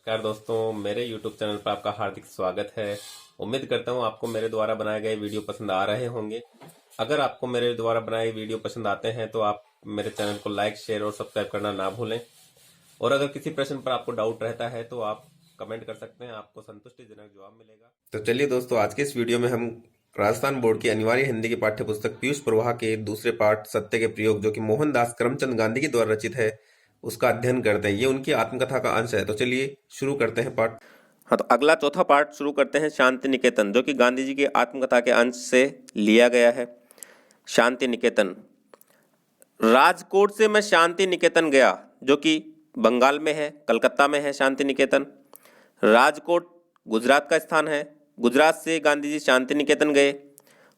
नमस्कार दोस्तों, मेरे YouTube चैनल पर आपका हार्दिक स्वागत है। उम्मीद करता हूँ आपको मेरे द्वारा बनाए गए वीडियो पसंद आ रहे होंगे। अगर आपको मेरे द्वारा बनाए वीडियो पसंद आते हैं तो आप मेरे चैनल को लाइक, शेयर और सब्सक्राइब करना ना भूलें। और अगर किसी प्रश्न पर आपको डाउट रहता है तो आप कमेंट कर सकते हैं, आपको संतुष्टिजनक जवाब मिलेगा। तो चलिए दोस्तों, आज के इस वीडियो में हम राजस्थान बोर्ड की अनिवार्य हिंदी की पाठ्य पुस्तक पीयूष प्रवाह के दूसरे पाठ सत्य के प्रयोग, जो कि मोहनदास करमचंद गांधी के द्वारा रचित है, उसका अध्ययन करते हैं। ये उनकी आत्मकथा का अंश है। तो चलिए शुरू करते हैं पाठ। हाँ, तो अगला चौथा पार्ट शुरू करते हैं शांति निकेतन, जो कि गांधी जी की आत्मकथा के अंश से लिया गया है। शांति निकेतन। राजकोट से मैं शांति निकेतन गया, जो कि बंगाल में है, कलकत्ता में है शांति निकेतन। राजकोट गुजरात का स्थान है। गुजरात से गांधी जी शांति निकेतन गए।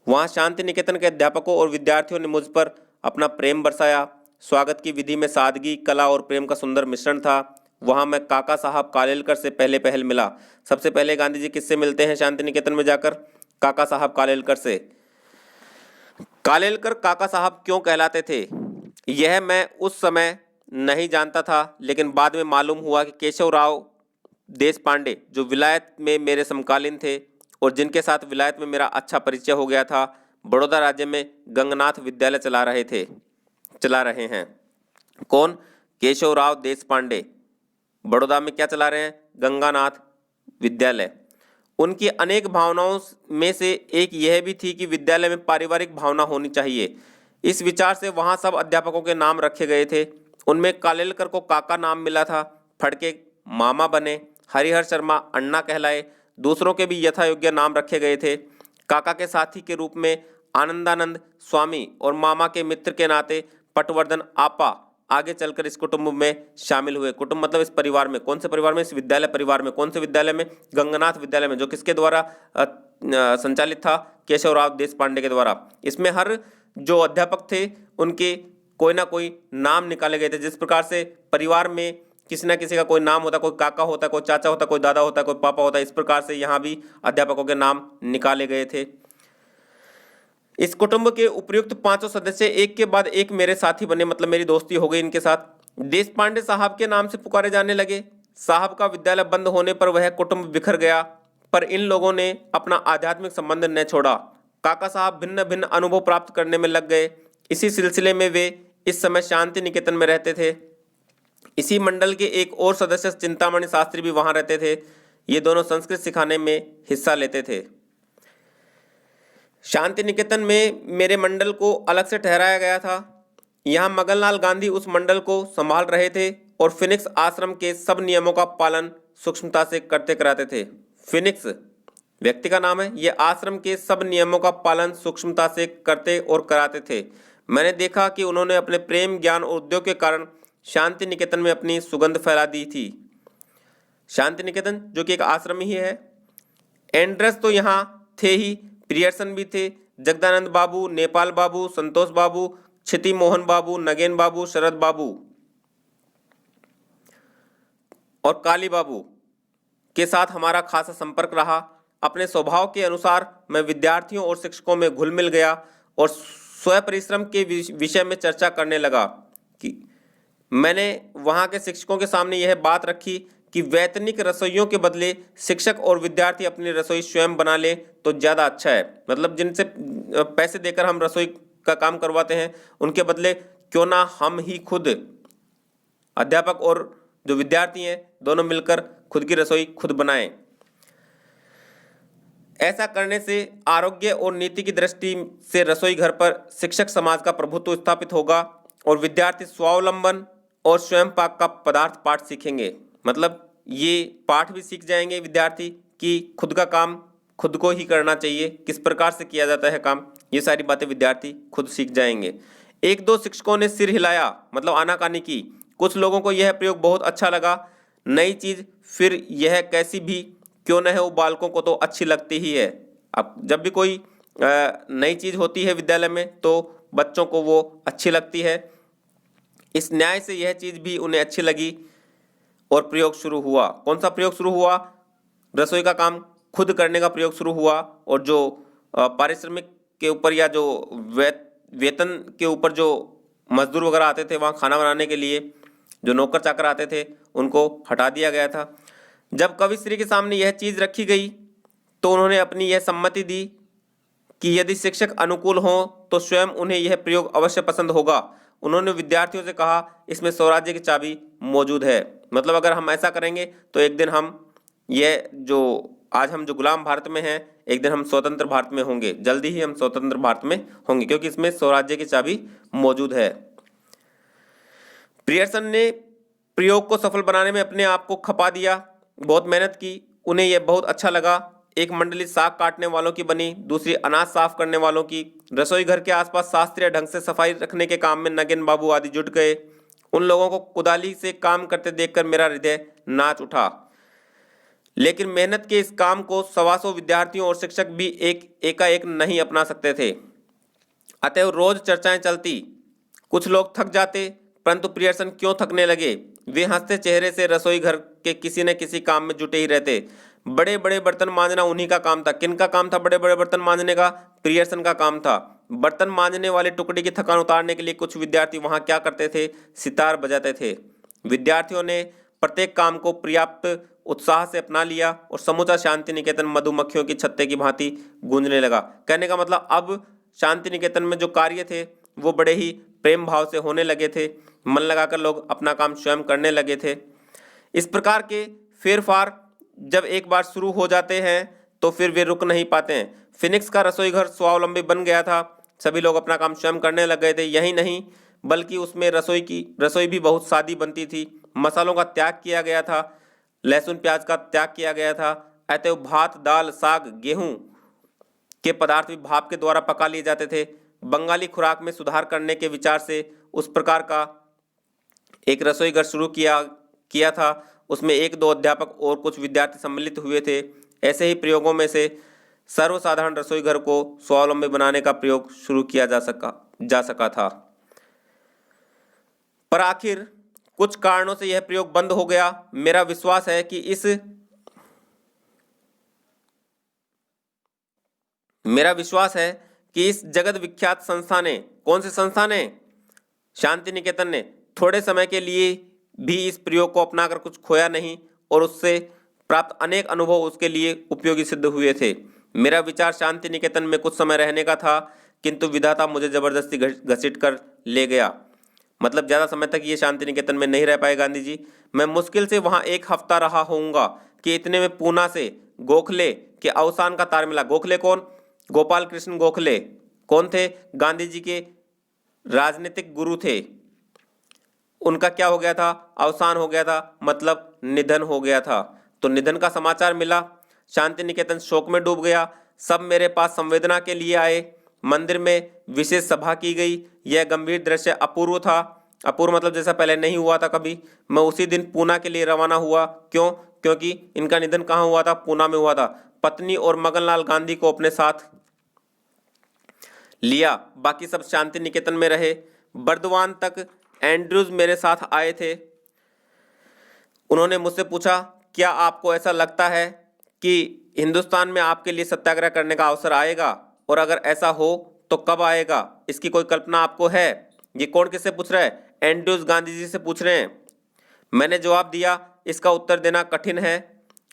वहाँ शांति निकेतन के अध्यापकों और विद्यार्थियों ने मुझ पर अपना प्रेम बरसाया। स्वागत की विधि में सादगी, कला और प्रेम का सुंदर मिश्रण था। वहाँ मैं काका साहब कालेलकर से पहले पहल मिला। सबसे पहले गांधी जी किससे मिलते हैं शांति निकेतन में जाकर? काका साहब कालेलकर से। कालेलकर काका साहब क्यों कहलाते थे, यह मैं उस समय नहीं जानता था, लेकिन बाद में मालूम हुआ कि केशव राव देश पांडे, जो विलायत में मेरे समकालीन थे और जिनके साथ विलायत में मेरा अच्छा परिचय हो गया था, बड़ौदा राज्य में गंगनाथ विद्यालय चला रहे हैं। कौन? केशव राव देश पांडे बड़ौदा में क्या चला रहे हैं? गंगानाथ विद्यालय। उनकी अनेक भावनाओं में से एक यह भी थी कि विद्यालय में पारिवारिक भावना होनी चाहिए। इस विचार से वहाँ सब अध्यापकों के नाम रखे गए थे। उनमें कालेलकर को काका नाम मिला था, फड़के मामा बने, हरिहर शर्मा अन्ना कहलाए। दूसरों के भी यथा योग्य नाम रखे गए थे। काका के साथी के रूप में आनंदानंद स्वामी और मामा के मित्र के नाते पटवर्धन आपा आगे चलकर इस कुटुंब में शामिल हुए। कुटुंब मतलब इस परिवार में। कौन से परिवार में? इस विद्यालय परिवार में। कौन से विद्यालय में? गंगनाथ विद्यालय में, जो किसके द्वारा संचालित था? केशव राव देश पांडे के द्वारा। इसमें हर जो अध्यापक थे उनके कोई ना कोई नाम निकाले गए थे। जिस प्रकार से परिवार में किसी ना किसी का कोई नाम होता, कोई काका होता, कोई चाचा होता, कोई दादा होता, कोई पापा होता, इस प्रकार से यहाँ भी अध्यापकों के नाम निकाले गए थे। इस कुटुंब के उपयुक्त पांचों सदस्य एक के बाद एक मेरे साथी बने, मतलब मेरी दोस्ती हो गई इनके साथ। देश पांडे साहब के नाम से पुकारे जाने लगे। साहब का विद्यालय बंद होने पर वह कुटुंब बिखर गया, पर इन लोगों ने अपना आध्यात्मिक संबंध न छोड़ा। काका साहब भिन्न भिन्न अनुभव प्राप्त करने में लग गए। इसी सिलसिले में वे इस समय शांति निकेतन में रहते थे। इसी मंडल के एक और सदस्य चिंतामणि शास्त्री भी वहां रहते थे। ये दोनों संस्कृत सिखाने में हिस्सा लेते थे। शांति निकेतन में मेरे मंडल को अलग से ठहराया गया था। यहाँ मगनलाल गांधी उस मंडल को संभाल रहे थे और फिनिक्स आश्रम के सब नियमों का पालन सूक्ष्मता से करते कराते थे। फिनिक्स व्यक्ति का नाम है। ये आश्रम के सब नियमों का पालन सूक्ष्मता से करते और कराते थे। मैंने देखा कि उन्होंने अपने प्रेम, ज्ञान और उद्योग के कारण शांति निकेतन में अपनी सुगंध फैला दी थी। शांति निकेतन जो कि एक आश्रम ही है। एंड्रस तो यहाँ थे ही, प्रियर्सन भी थे, जगदानंद बाबू, नेपाल बाबू, संतोष बाबू, क्षिति मोहन बाबू, नगेन बाबू, शरद बाबू और काली बाबू के साथ हमारा खासा संपर्क रहा। अपने स्वभाव के अनुसार मैं विद्यार्थियों और शिक्षकों में घुल मिल गया और स्वयं परिश्रम के विषय में चर्चा करने लगा। कि मैंने वहाँ के शिक्षकों के सामने यह बात रखी कि वैतनिक रसोइयों के बदले शिक्षक और विद्यार्थी अपनी रसोई स्वयं बना ले तो ज़्यादा अच्छा है। मतलब जिनसे पैसे देकर हम रसोई का काम करवाते हैं, उनके बदले क्यों ना हम ही खुद, अध्यापक और जो विद्यार्थी हैं, दोनों मिलकर खुद की रसोई खुद बनाएं। ऐसा करने से आरोग्य और नीति की दृष्टि से रसोई घर पर शिक्षक समाज का प्रभुत्व स्थापित होगा और विद्यार्थी स्वावलंबन और स्वयं पाक का पदार्थ पाठ सीखेंगे। मतलब ये पाठ भी सीख जाएंगे विद्यार्थी कि खुद का काम खुद को ही करना चाहिए, किस प्रकार से किया जाता है काम, ये सारी बातें विद्यार्थी खुद सीख जाएंगे। एक दो शिक्षकों ने सिर हिलाया, मतलब आनाकानी की। कुछ लोगों को यह प्रयोग बहुत अच्छा लगा। नई चीज़ फिर यह कैसी भी क्यों न है, वो बालकों को तो अच्छी लगती ही है। अब जब भी कोई नई चीज़ होती है विद्यालय में तो बच्चों को वो अच्छी लगती है। इस न्याय से यह चीज़ भी उन्हें अच्छी लगी और प्रयोग शुरू हुआ। कौन सा प्रयोग शुरू हुआ? रसोई का काम खुद करने का प्रयोग शुरू हुआ। और जो पारिश्रमिक के ऊपर या जो वेतन के ऊपर जो मजदूर वगैरह आते थे वहाँ खाना बनाने के लिए, जो नौकर चाकर आते थे, उनको हटा दिया गया था। जब कविश्री के सामने यह चीज़ रखी गई तो उन्होंने अपनी यह सम्मति दी कि यदि शिक्षक अनुकूल हों तो स्वयं उन्हें यह प्रयोग अवश्य पसंद होगा। उन्होंने विद्यार्थियों से कहा, इसमें स्वराज्य की चाबी मौजूद है। मतलब अगर हम ऐसा करेंगे तो एक दिन हम यह जो आज हम जो गुलाम भारत में हैं, एक दिन हम स्वतंत्र भारत में होंगे, जल्दी ही हम स्वतंत्र भारत में होंगे, क्योंकि इसमें स्वराज्य की चाबी मौजूद है। पियर्सन ने प्रयोग को सफल बनाने में अपने आप को खपा दिया, बहुत मेहनत की। उन्हें यह बहुत अच्छा लगा। एक मंडली साग काटने वालों की बनी, दूसरी अनाज साफ करने वालों की। रसोई घर के आसपास शास्त्रीय ढंग से सफाई रखने के काम में नगेन बाबू आदि जुट गए। उन लोगों को कुदाली से काम करते देखकर मेरा हृदय नाच उठा। लेकिन मेहनत के इस काम को सवासों विद्यार्थियों और शिक्षक भी एकाएक नहीं अपना सकते थे। अतएव रोज चर्चाएं चलती। कुछ लोग थक जाते, परंतु पियर्सन क्यों थकने लगे? वे हंसते चेहरे से रसोई घर के किसी न किसी काम में जुटे ही रहते। बड़े बड़े बर्तन मांजना उन्हीं का काम था। किनका काम था बड़े बड़े बर्तन मांजने का? पियर्सन का काम था। बर्तन मांजने वाले टुकड़ी की थकान उतारने के लिए कुछ विद्यार्थी वहां क्या करते थे? सितार बजाते थे। विद्यार्थियों ने प्रत्येक काम को पर्याप्त उत्साह से अपना लिया और समूचा शांति निकेतन मधुमक्खियों की छत्ते की भांति गूंजने लगा। कहने का मतलब अब शांति निकेतन में जो कार्य थे वो बड़े ही प्रेम भाव से होने लगे थे। मन लगाकर लोग अपना काम स्वयं करने लगे थे। इस प्रकार के फेरफार जब एक बार शुरू हो जाते हैं तो फिर वे रुक नहीं पाते हैं। फिनिक्स का रसोई घर स्वावलंबी बन गया था। सभी लोग अपना काम स्वयं करने लग गए थे। यही नहीं बल्कि उसमें रसोई भी बहुत सादी बनती थी। मसालों का त्याग किया गया था, लहसुन प्याज का त्याग किया गया था। अतएव भात, दाल, साग, गेहूं के पदार्थ भी भाप के द्वारा पका लिए जाते थे। बंगाली खुराक में सुधार करने के विचार से उस प्रकार का एक रसोई घर शुरू किया था। उसमें एक दो अध्यापक और कुछ विद्यार्थी सम्मिलित हुए थे। ऐसे ही प्रयोगों में से सर्वसाधारण रसोई घर को स्वावलंबी बनाने का प्रयोग शुरू किया जा सका था। पर आखिर कुछ कारणों से यह प्रयोग बंद हो गया। मेरा विश्वास है कि इस जगत विख्यात संस्था ने, कौन सी संस्था ने? शांति निकेतन ने थोड़े समय के लिए भी इस प्रयोग को अपनाकर कुछ खोया नहीं और उससे प्राप्त अनेक अनुभव उसके लिए उपयोगी सिद्ध हुए थे। मेरा विचार शांति निकेतन में कुछ समय रहने का था, किंतु विधाता मुझे जबरदस्ती घसीट कर ले गया। मतलब ज़्यादा समय तक ये शांति निकेतन में नहीं रह पाए गांधी जी। मैं मुश्किल से वहाँ 1 हफ्ता रहा होऊंगा कि इतने में पूना से गोखले के अवसान का तार मिला। गोखले कौन? गोपाल कृष्ण गोखले। कौन थे? गांधी जी के राजनीतिक गुरु थे। उनका क्या हो गया था? अवसान हो गया था, मतलब निधन हो गया था। तो निधन का समाचार मिला। शांति निकेतन शोक में डूब गया। सब मेरे पास संवेदना के लिए आए। मंदिर में विशेष सभा की गई। यह गंभीर दृश्य अपूर्व था। अपूर्व मतलब जैसा पहले नहीं हुआ था कभी। मैं उसी दिन पूना के लिए रवाना हुआ। क्यों? क्योंकि इनका निधन कहाँ हुआ था? पूना में हुआ था। पत्नी और मगनलाल गांधी को अपने साथ लिया। बाकी सब शांति निकेतन में रहे। बर्दवान तक एंड्रूज मेरे साथ आए थे। उन्होंने मुझसे पूछा, क्या आपको ऐसा लगता है कि हिंदुस्तान में आपके लिए सत्याग्रह करने का अवसर आएगा? और अगर ऐसा हो तो कब आएगा? इसकी कोई कल्पना आपको है? ये कौन किससे पूछ रहा है? एंड्रूज गांधी जी से पूछ रहे हैं। मैंने जवाब दिया, इसका उत्तर देना कठिन है।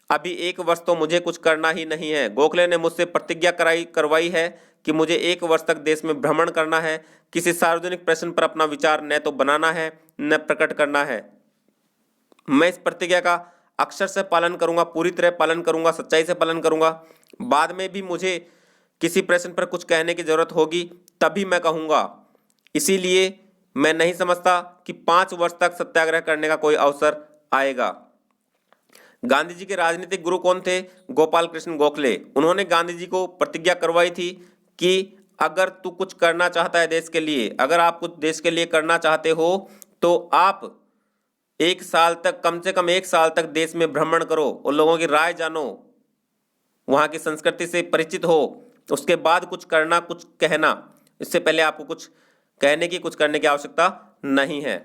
अभी 1 वर्ष तो मुझे कुछ करना ही नहीं है। गोखले ने मुझसे प्रतिज्ञा करवाई है कि मुझे 1 वर्ष तक देश में भ्रमण करना है। किसी सार्वजनिक प्रश्न पर अपना विचार न तो बनाना है न प्रकट करना है। मैं इस प्रतिज्ञा का अक्षर से पालन करूंगा, पूरी तरह पालन करूंगा, सच्चाई से पालन करूंगा। बाद में भी मुझे किसी प्रश्न पर कुछ कहने की जरूरत होगी तभी मैं कहूंगा। इसीलिए मैं नहीं समझता कि 5 वर्ष तक सत्याग्रह करने का कोई अवसर आएगा। गांधी जी के राजनीतिक गुरु कौन थे? गोपाल कृष्ण गोखले। उन्होंने गांधी जी को प्रतिज्ञा करवाई थी कि अगर तू कुछ करना चाहता है देश के लिए, अगर आप कुछ देश के लिए करना चाहते हो तो आप 1 साल तक, कम से कम 1 साल तक देश में भ्रमण करो और लोगों की राय जानो, वहाँ की संस्कृति से परिचित हो। उसके बाद कुछ करना, कुछ कहना। इससे पहले आपको कुछ कहने की, कुछ करने की आवश्यकता नहीं है।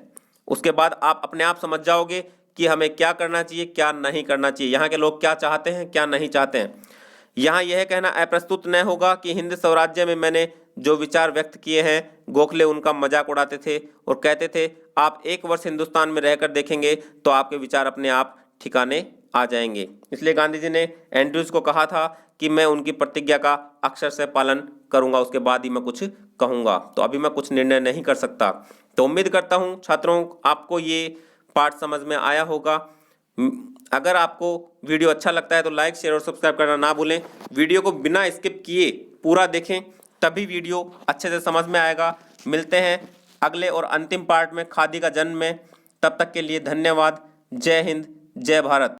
उसके बाद आप अपने आप समझ जाओगे कि हमें क्या करना चाहिए, क्या नहीं करना चाहिए, यहाँ के लोग क्या चाहते हैं, क्या नहीं चाहते हैं। यहाँ यह कहना अप्रस्तुत न होगा कि हिंद स्वराज्य में मैंने जो विचार व्यक्त किए हैं, गोखले उनका मजाक उड़ाते थे और कहते थे, आप 1 वर्ष हिंदुस्तान में रहकर देखेंगे तो आपके विचार अपने आप ठिकाने आ जाएंगे। इसलिए गांधी जी ने एंड्रयूज को कहा था कि मैं उनकी प्रतिज्ञा का अक्षर से पालन करूंगा, उसके बाद ही मैं कुछ कहूँगा, तो अभी मैं कुछ निर्णय नहीं कर सकता। तो उम्मीद करता हूँ छात्रों आपको ये पाठ समझ में आया होगा। अगर आपको वीडियो अच्छा लगता है तो लाइक, शेयर और सब्सक्राइब करना ना भूलें। वीडियो को बिना स्किप किए पूरा देखें, तभी वीडियो अच्छे से समझ में आएगा। मिलते हैं अगले और अंतिम पार्ट में, खादी का जन्म में। तब तक के लिए धन्यवाद। जय हिंद, जय भारत।